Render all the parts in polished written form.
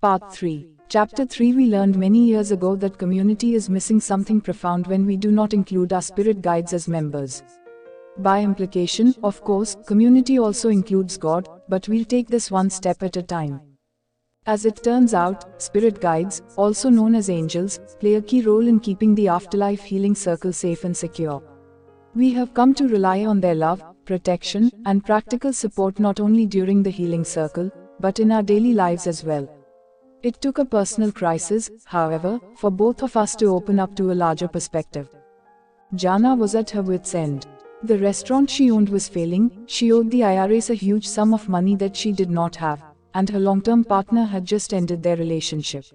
Part 3. Chapter 3. We learned many years ago that community is missing something profound when we do not include our spirit guides as members. By implication, of course, community also includes God, but we'll take this one step at a time. As it turns out, spirit guides, also known as angels, play a key role in keeping the afterlife healing circle safe and secure. We have come to rely on their love, protection, and practical support not only during the healing circle, but in our daily lives as well. It took a personal crisis, however, for both of us to open up to a larger perspective. Jana was at her wit's end. The restaurant she owned was failing, she owed the IRS a huge sum of money that she did not have, and her long-term partner had just ended their relationship.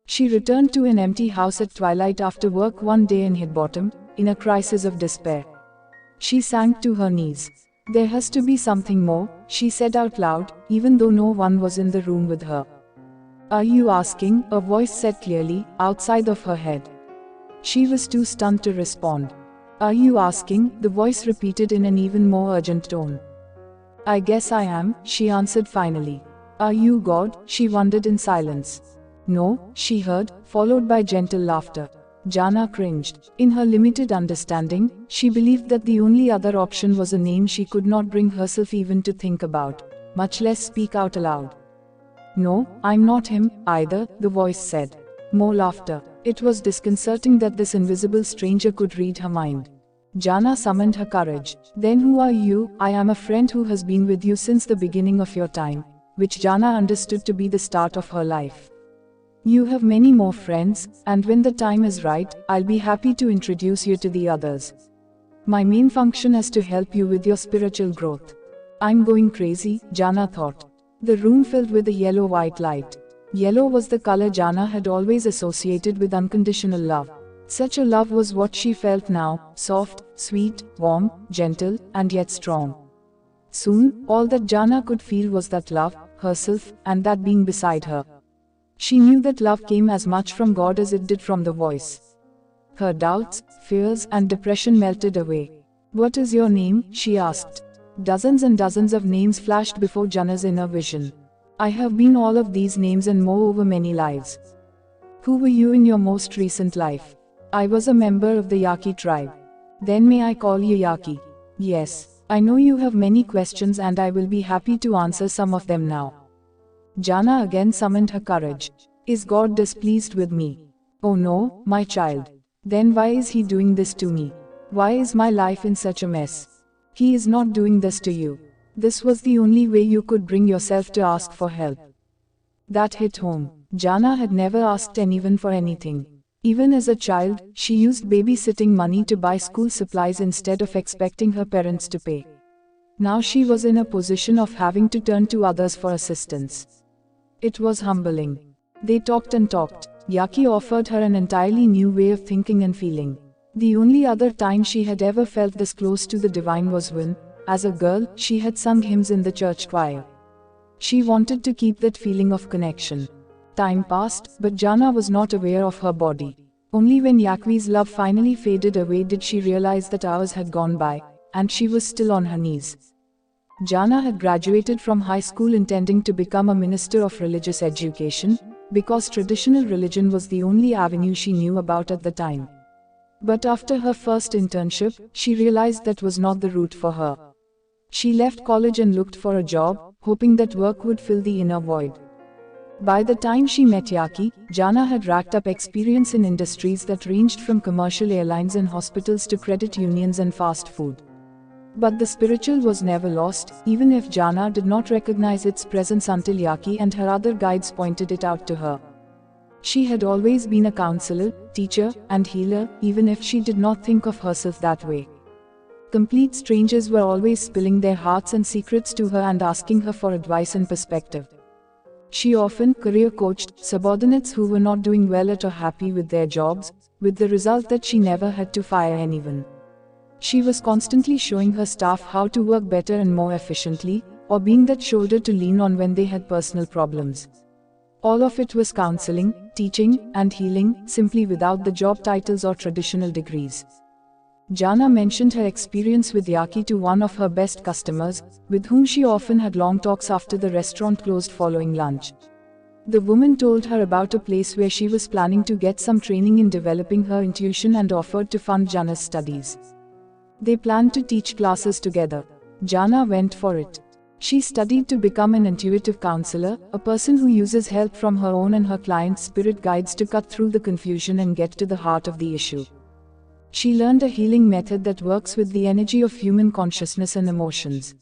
She returned to an empty house at twilight after work one day and hit bottom, in a crisis of despair. She sank to her knees. "There has to be something more," she said out loud, even though no one was in the room with her. "Are you asking?" a voice said clearly, outside of her head. She was too stunned to respond. "Are you asking?" the voice repeated in an even more urgent tone. "I guess I am," she answered finally. "Are you God?" she wondered in silence. "No," she heard, followed by gentle laughter. Jana cringed. In her limited understanding, she believed that the only other option was a name she could not bring herself even to think about, much less speak out aloud. "No, I'm not him, either," the voice said. More laughter. It was disconcerting that this invisible stranger could read her mind. Jana summoned her courage. "Then who are you?" "I am a friend who has been with you since the beginning of your time," which Jana understood to be the start of her life. "You have many more friends, and when the time is right, I'll be happy to introduce you to the others. My main function is to help you with your spiritual growth." "I'm going crazy," Jana thought. The room filled with a yellow-white light. Yellow was the color Jana had always associated with unconditional love. Such a love was what she felt now, soft, sweet, warm, gentle, and yet strong. Soon, all that Jana could feel was that love, herself, and that being beside her. She knew that love came as much from God as it did from the voice. Her doubts, fears, and depression melted away. "What is your name?" she asked. Dozens and dozens of names flashed before Jana's inner vision. "I have been all of these names and more over many lives." "Who were you in your most recent life?" "I was a member of the Yaqui tribe." "Then may I call you Yaqui?" "Yes. I know you have many questions and I will be happy to answer some of them now." Jana again summoned her courage. "Is God displeased with me?" "Oh no, my child." "Then why is He doing this to me? Why is my life in such a mess?" "He is not doing this to you. This was the only way you could bring yourself to ask for help." That hit home. Jana had never asked anyone for anything. Even as a child, she used babysitting money to buy school supplies instead of expecting her parents to pay. Now she was in a position of having to turn to others for assistance. It was humbling. They talked and talked. Yaqui offered her an entirely new way of thinking and feeling. The only other time she had ever felt this close to the divine was when, as a girl, she had sung hymns in the church choir. She wanted to keep that feeling of connection. Time passed, but Jana was not aware of her body. Only when Yaqui's love finally faded away did she realize that hours had gone by, and she was still on her knees. Jana had graduated from high school intending to become a minister of religious education, because traditional religion was the only avenue she knew about at the time. But after her first internship, she realized that was not the route for her. She left college and looked for a job, hoping that work would fill the inner void. By the time she met Yaqui, Jana had racked up experience in industries that ranged from commercial airlines and hospitals to credit unions and fast food. But the spiritual was never lost, even if Jana did not recognize its presence until Yaqui and her other guides pointed it out to her. She had always been a counselor, teacher, and healer, even if she did not think of herself that way. Complete strangers were always spilling their hearts and secrets to her and asking her for advice and perspective. She often career coached subordinates who were not doing well or happy with their jobs, with the result that she never had to fire anyone. She was constantly showing her staff how to work better and more efficiently, or being that shoulder to lean on when they had personal problems. All of it was counseling, teaching, and healing, simply without the job titles or traditional degrees. Jana mentioned her experience with Yaqui to one of her best customers, with whom she often had long talks after the restaurant closed following lunch. The woman told her about a place where she was planning to get some training in developing her intuition and offered to fund Jana's studies. They planned to teach classes together. Jana went for it. She studied to become an intuitive counselor, a person who uses help from her own and her clients' spirit guides to cut through the confusion and get to the heart of the issue. She learned a healing method that works with the energy of human consciousness and emotions.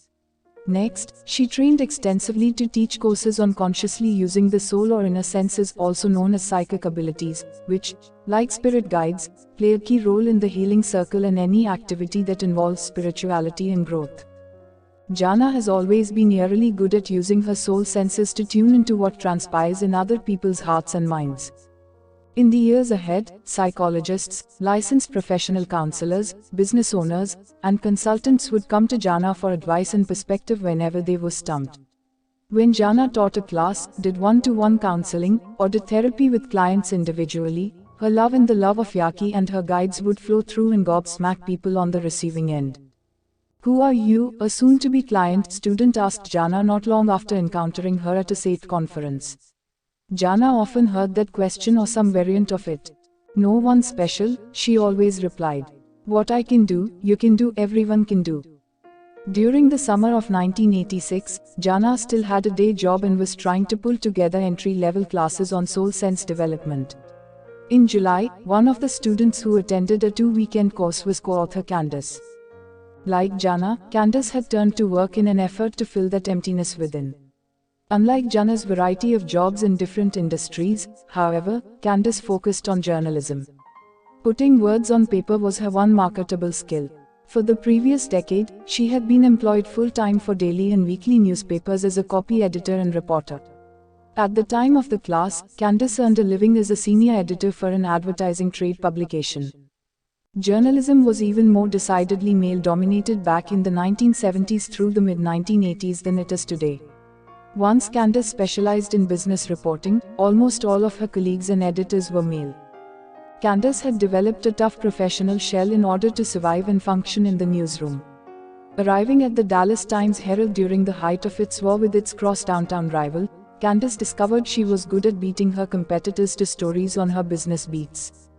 Next, she trained extensively to teach courses on consciously using the soul or inner senses, also known as psychic abilities, which, like spirit guides, play a key role in the healing circle and any activity that involves spirituality and growth. Jana has always been eerily good at using her soul senses to tune into what transpires in other people's hearts and minds. In the years ahead, psychologists, licensed professional counselors, business owners, and consultants would come to Jana for advice and perspective whenever they were stumped. When Jana taught a class, did one-to-one counseling, or did therapy with clients individually, her love and the love of Yaki and her guides would flow through and gobsmack people on the receiving end. "Who are you?" a soon-to-be client student asked Jana not long after encountering her at a SAFE conference. Jana often heard that question or some variant of it. "No one special," she always replied. "What I can do, you can do, everyone can do." During the summer of 1986, Jana still had a day job and was trying to pull together entry-level classes on soul sense development. In July, one of the students who attended a 2-weekend course was co-author Candace. Like Jana, Candace had turned to work in an effort to fill that emptiness within. Unlike Jana's variety of jobs in different industries, however, Candace focused on journalism. Putting words on paper was her one marketable skill. For the previous decade, she had been employed full-time for daily and weekly newspapers as a copy editor and reporter. At the time of the class, Candace earned a living as a senior editor for an advertising trade publication. Journalism was even more decidedly male-dominated back in the 1970s through the mid-1980s than it is today. Once Candace specialized in business reporting, almost all of her colleagues and editors were male. Candace had developed a tough professional shell in order to survive and function in the newsroom. Arriving at the Dallas Times-Herald during the height of its war with its cross-downtown rival, Candace discovered she was good at beating her competitors to stories on her business beats.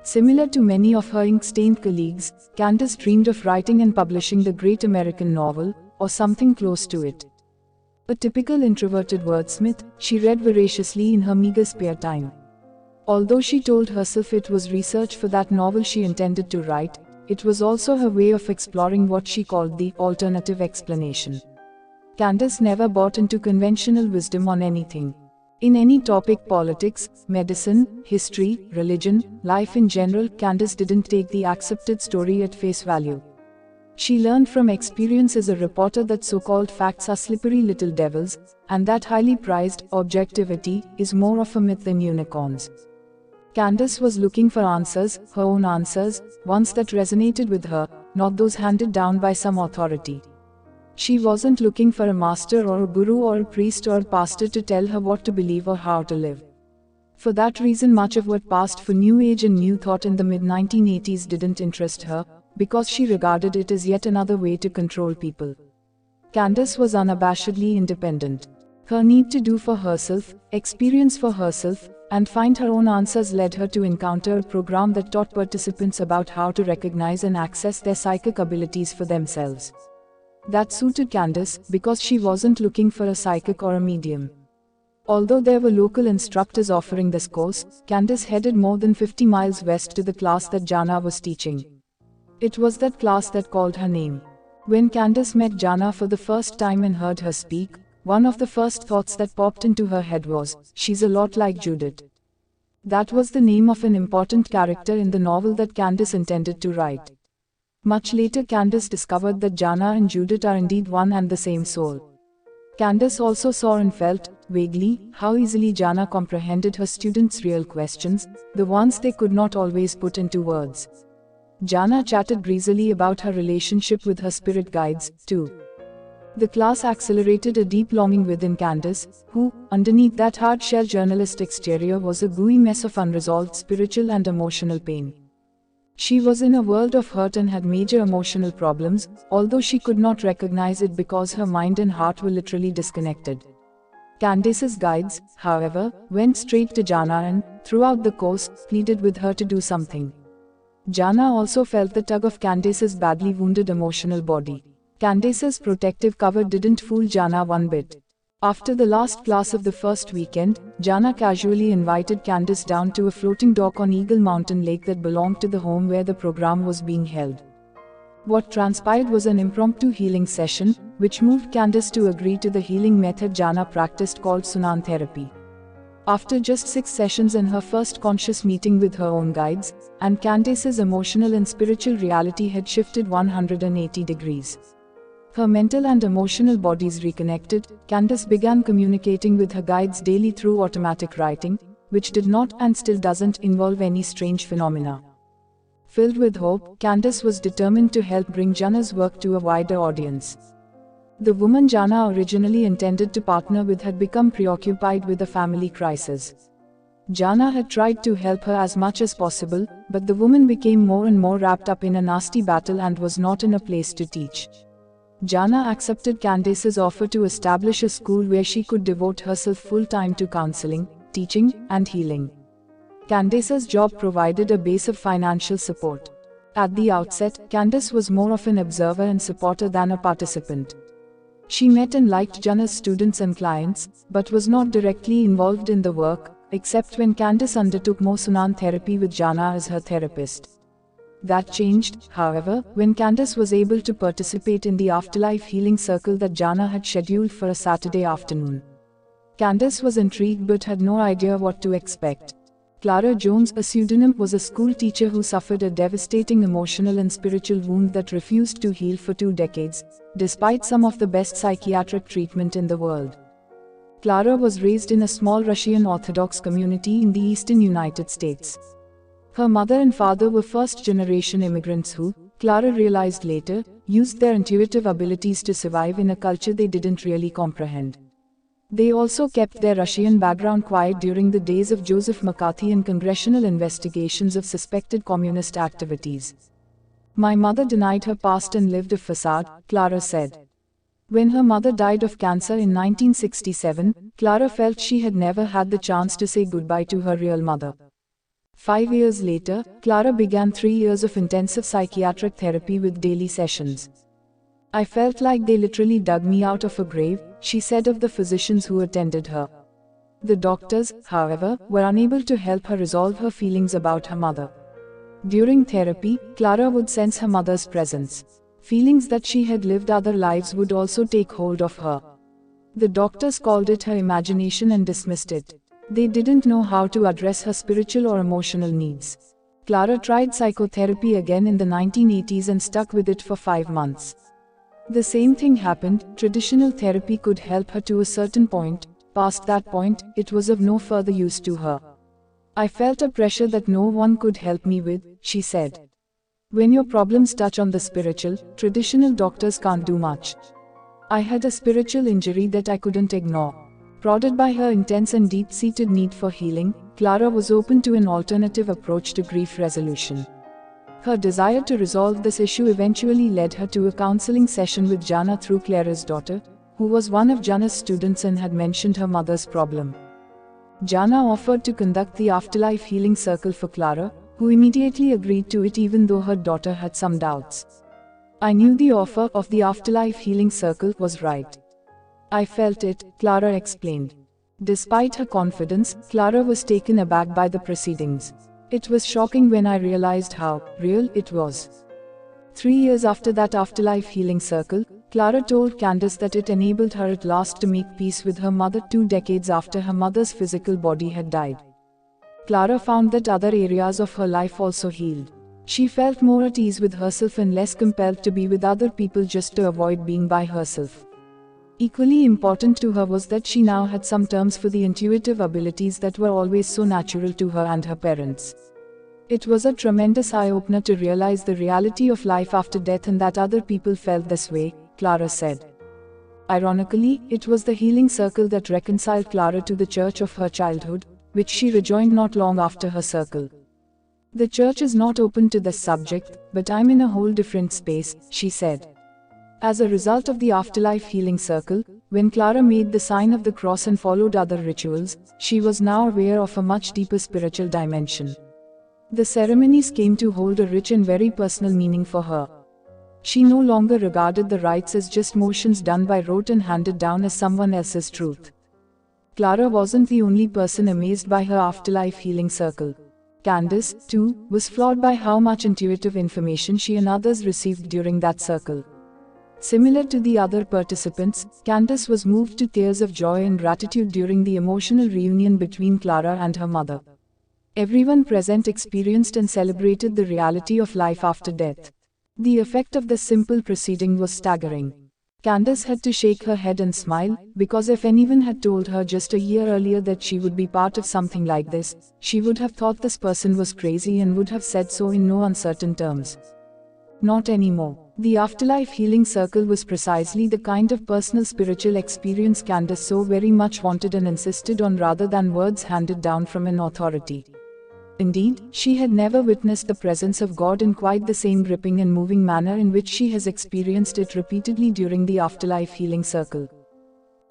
Similar to many of her ink-stained colleagues, Candace dreamed of writing and publishing the great American novel, or something close to it. A typical introverted wordsmith, she read voraciously in her meager spare time. Although she told herself it was research for that novel she intended to write, it was also her way of exploring what she called the alternative explanation. Candace never bought into conventional wisdom on anything. In any topic, politics, medicine, history, religion, life in general, Candace didn't take the accepted story at face value. She learned from experience as a reporter that so-called facts are slippery little devils, and that highly prized objectivity is more of a myth than unicorns. Candace was looking for answers, her own answers, ones that resonated with her, not those handed down by some authority. She wasn't looking for a master or a guru or a priest or a pastor to tell her what to believe or how to live. For that reason, much of what passed for New Age and New Thought in the mid-1980s didn't interest her, because she regarded it as yet another way to control people. Candace was unabashedly independent. Her need to do for herself, experience for herself, and find her own answers led her to encounter a program that taught participants about how to recognize and access their psychic abilities for themselves. That suited Candace, because she wasn't looking for a psychic or a medium. Although there were local instructors offering this course, Candace headed more than 50 miles west to the class that Jana was teaching. It was that class that called her name. When Candace met Jana for the first time and heard her speak, one of the first thoughts that popped into her head was, "She's a lot like Judith." That was the name of an important character in the novel that Candace intended to write. Much later, Candace discovered that Jana and Judith are indeed one and the same soul. Candace also saw and felt, vaguely, how easily Jana comprehended her students' real questions, the ones they could not always put into words. Jana chatted breezily about her relationship with her spirit guides, too. The class accelerated a deep longing within Candace, who, underneath that hard-shell journalist exterior, was a gooey mess of unresolved spiritual and emotional pain. She was in a world of hurt and had major emotional problems, although she could not recognize it because her mind and heart were literally disconnected. Candace's guides, however, went straight to Jana and, throughout the course, pleaded with her to do something. Jana also felt the tug of Candace's badly wounded emotional body. Candace's protective cover didn't fool Jana one bit. After the last class of the first weekend, Jana casually invited Candace down to a floating dock on Eagle Mountain Lake that belonged to the home where the program was being held. What transpired was an impromptu healing session, which moved Candace to agree to the healing method Jana practiced called Sunan therapy. After just 6 sessions and her first conscious meeting with her own guides, and Candace's emotional and spiritual reality had shifted 180 degrees. Her mental and emotional bodies reconnected, Candace began communicating with her guides daily through automatic writing, which did not and still doesn't involve any strange phenomena. Filled with hope, Candace was determined to help bring Jana's work to a wider audience. The woman Jana originally intended to partner with had become preoccupied with a family crisis. Jana had tried to help her as much as possible, but the woman became more and more wrapped up in a nasty battle and was not in a place to teach. Jana accepted Candace's offer to establish a school where she could devote herself full-time to counseling, teaching, and healing. Candace's job provided a base of financial support. At the outset, Candace was more of an observer and supporter than a participant. She met and liked Jana's students and clients, but was not directly involved in the work, except when Candace undertook more Sunan therapy with Jana as her therapist. That changed, however, when Candace was able to participate in the Afterlife Healing Circle that Jana had scheduled for a Saturday afternoon. Candace was intrigued but had no idea what to expect. Clara Jones, a pseudonym, was a school teacher who suffered a devastating emotional and spiritual wound that refused to heal for 2 decades, despite some of the best psychiatric treatment in the world. Clara was raised in a small Russian Orthodox community in the eastern United States. Her mother and father were first-generation immigrants who, Clara realized later, used their intuitive abilities to survive in a culture they didn't really comprehend. They also kept their Russian background quiet during the days of Joseph McCarthy and congressional investigations of suspected communist activities. "My mother denied her past and lived a facade," Clara said. When her mother died of cancer in 1967, Clara felt she had never had the chance to say goodbye to her real mother. 5 years later, Clara began 3 years of intensive psychiatric therapy with daily sessions. "I felt like they literally dug me out of a grave," she said of the physicians who attended her. The doctors, however, were unable to help her resolve her feelings about her mother. During therapy, Clara would sense her mother's presence. Feelings that she had lived other lives would also take hold of her. The doctors called it her imagination and dismissed it. They didn't know how to address her spiritual or emotional needs. Clara tried psychotherapy again in the 1980s and stuck with it for 5 months. The same thing happened. Traditional therapy could help her to a certain point. Past that point, it was of no further use to her. "I felt a pressure that no one could help me with," she said. When your problems touch on the spiritual, traditional doctors can't do much. "I had a spiritual injury that I couldn't ignore." Prodded by her intense and deep-seated need for healing, Clara was open to an alternative approach to grief resolution. Her desire to resolve this issue eventually led her to a counseling session with Jana through Clara's daughter, who was one of Jana's students and had mentioned her mother's problem. Jana offered to conduct the Afterlife Healing Circle for Clara, who immediately agreed to it even though her daughter had some doubts. "I knew the offer of the Afterlife Healing Circle was right. I felt it," Clara explained. Despite her confidence, Clara was taken aback by the proceedings. "It was shocking when I realized how real it was." 3 years after that Afterlife Healing Circle, Clara told Candace that it enabled her at last to make peace with her mother 2 decades after her mother's physical body had died. Clara found that other areas of her life also healed. She felt more at ease with herself and less compelled to be with other people just to avoid being by herself. Equally important to her was that she now had some terms for the intuitive abilities that were always so natural to her and her parents. It was a tremendous eye-opener to realize the reality of life after death and that other people felt this way, Clara said. Ironically, it was the healing circle that reconciled Clara to the church of her childhood, which she rejoined not long after her circle. "The church is not open to this subject, but I'm in a whole different space," she said. As a result of the Afterlife Healing Circle, When Clara made the sign of the cross and followed other rituals, she was now aware of a much deeper spiritual dimension. The ceremonies came to hold a rich and very personal meaning for her. She no longer regarded the rites as just motions done by rote and handed down as someone else's truth. Clara wasn't the only person amazed by her afterlife healing circle. Candace, too, was floored by how much intuitive information she and others received during that circle. Similar to the other participants, Candace was moved to tears of joy and gratitude during the emotional reunion between Clara and her mother. Everyone present experienced and celebrated the reality of life after death. The effect of this simple proceeding was staggering. Candace had to shake her head and smile, because if anyone had told her just a year earlier that she would be part of something like this, she would have thought this person was crazy and would have said so in no uncertain terms. Not anymore. The afterlife healing circle was precisely the kind of personal spiritual experience Candace so very much wanted and insisted on, rather than words handed down from an authority. Indeed, she had never witnessed the presence of God in quite the same gripping and moving manner in which she has experienced it repeatedly during the afterlife healing circle.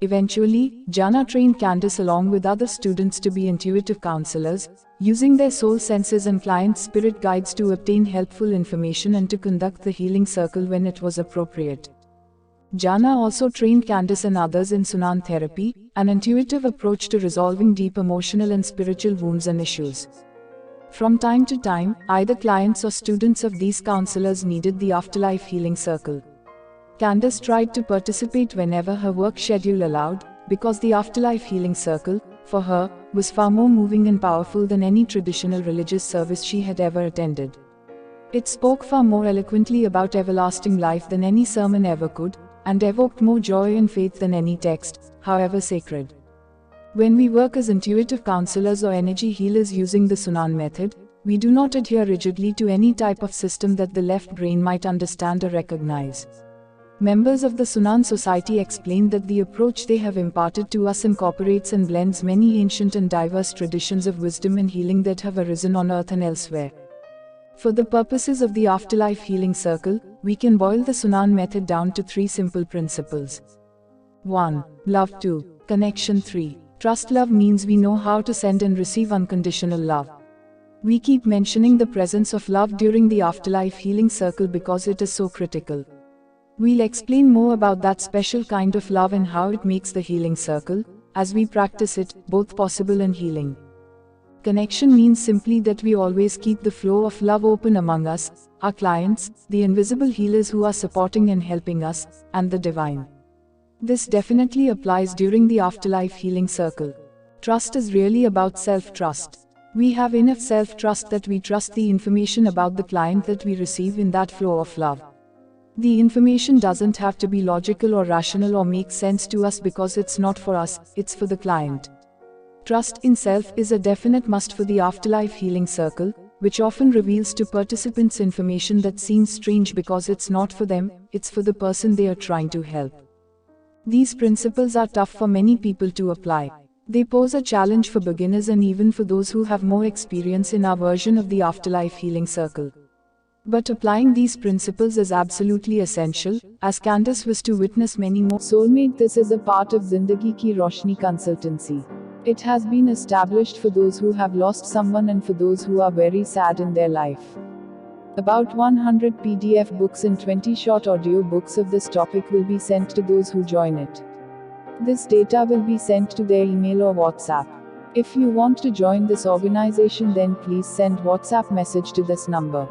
Eventually, Jana trained Candace along with other students to be intuitive counselors, using their soul senses and client spirit guides to obtain helpful information and to conduct the healing circle when it was appropriate. Jana also trained Candace and others in Sunan therapy, an intuitive approach to resolving deep emotional and spiritual wounds and issues. From time to time, either clients or students of these counselors needed the afterlife healing circle. Candace tried to participate whenever her work schedule allowed, because the afterlife healing circle, for her, was far more moving and powerful than any traditional religious service she had ever attended. It spoke far more eloquently about everlasting life than any sermon ever could, and evoked more joy and faith than any text, however sacred. When we work as intuitive counselors or energy healers using the Sunan method, we do not adhere rigidly to any type of system that the left brain might understand or recognize. Members of the Sunan Society explained that the approach they have imparted to us incorporates and blends many ancient and diverse traditions of wisdom and healing that have arisen on earth and elsewhere. For the purposes of the afterlife healing circle, we can boil the Sunan method down to 3 simple principles. 1. Love. 2. Connection. 3. Trust. Love means we know how to send and receive unconditional love. We keep mentioning the presence of love during the afterlife healing circle because it is so critical. We'll explain more about that special kind of love and how it makes the healing circle, as we practice it, both possible and healing. Connection means simply that we always keep the flow of love open among us, our clients, the invisible healers who are supporting and helping us, and the divine. This definitely applies during the afterlife healing circle. Trust is really about self-trust. We have enough self-trust that we trust the information about the client that we receive in that flow of love. The information doesn't have to be logical or rational or make sense to us because it's not for us, it's for the client. Trust in self is a definite must for the afterlife healing circle, which often reveals to participants information that seems strange because it's not for them, it's for the person they are trying to help. These principles are tough for many people to apply. They pose a challenge for beginners and even for those who have more experience in our version of the afterlife healing circle. But applying these principles is absolutely essential, as Candace was to witness many more. Soulmate. This is a part of Zindagi Ki Roshni consultancy. It has been established for those who have lost someone and for those who are very sad in their life. About 100 PDF books and 20 short audio books of this topic will be sent to those who join it. This data will be sent to their email or WhatsApp. If you want to join this organization, then please send WhatsApp message to this number.